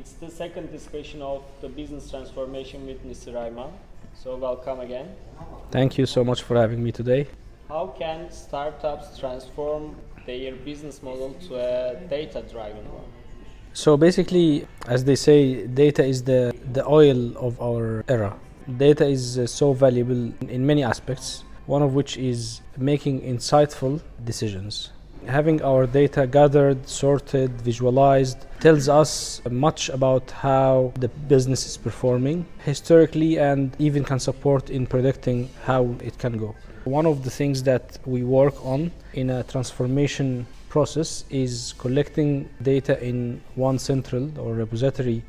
It's the second discussion of the business transformation with Mr. Rayman. So welcome again. Thank you so much for having me today. How can startups transform their business model to a data-driven one? So basically, as they say, data is the oil of our era. Data is so valuable in many aspects, one of which is making insightful decisions. Having our data gathered, sorted, visualized tells us much about how the business is performing historically and even can support in predicting how it can go. One of the things that we work on in a transformation process is collecting data in one central or repository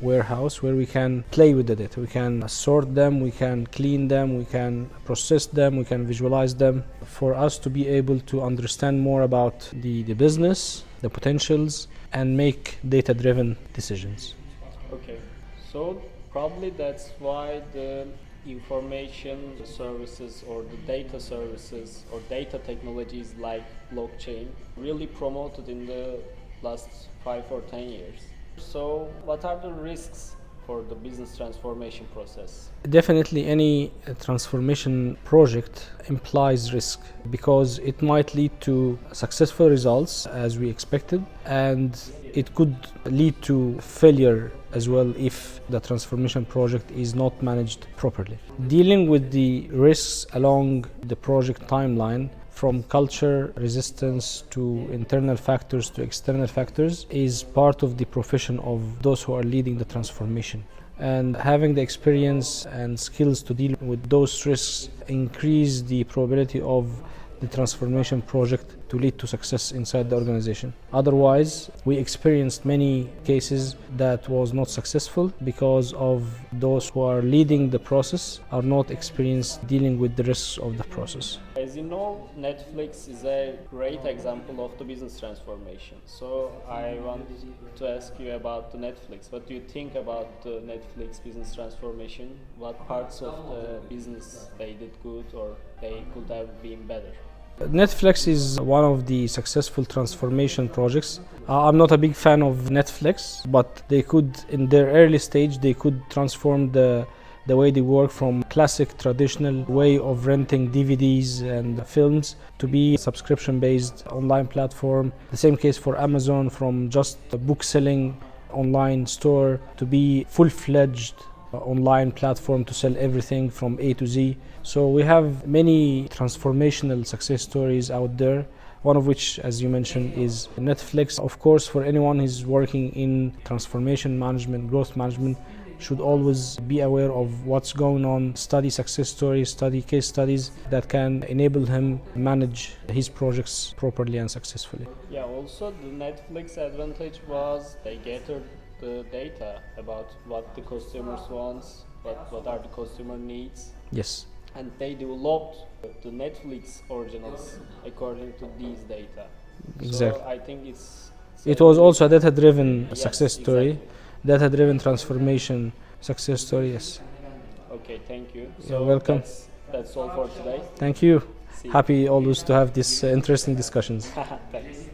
warehouse where we can play with the data. We can sort them, we can clean them, we can process them, we can visualize them for us to be able to understand more about the business, the potentials, and make data-driven decisions. Okay, so probably that's why the information services or the data services or data technologies like blockchain really promoted in the last 5 or 10 years. So what are the risks for the business transformation process? Definitely any transformation project implies risk because it might lead to successful results as we expected, and it could lead to failure as well if the transformation project is not managed properly. Dealing with the risks along the project timeline, from culture resistance to internal factors to external factors, is part of the profession of those who are leading the transformation. And having the experience and skills to deal with those risks increase the probability of the transformation project to lead to success inside the organization. Otherwise, we experienced many cases that was not successful because of those who are leading the process are not experienced dealing with the risks of the process. As you know, Netflix is a great example of the business transformation. So I want to ask you about the Netflix. What do you think about the Netflix business transformation? What parts of the business they did good or they could have been better? Netflix is one of the successful transformation projects. I'm not a big fan of Netflix, but they could, in their early stage, they could transform the way they work from classic traditional way of renting DVDs and films to be a subscription-based online platform. The same case for Amazon, from just a book selling online store to be full-fledged online platform to sell everything from A to Z. So we have many transformational success stories out there, one of which, as you mentioned, is Netflix. Of course, for anyone who's working in transformation management, growth management, should always be aware of what's going on, study success stories, study case studies that can enable him manage his projects properly and successfully. Yeah, also the Netflix advantage was they gathered the data about what the customers want, what are the customer needs. Yes. And they developed the Netflix originals according to these data. Exactly. So I think it was also a data-driven success story, exactly. Data-driven transformation success story. Yes. Okay, thank you. You're welcome. That's all for today. Thank you. See you. Happy always to have these interesting discussions. Thanks.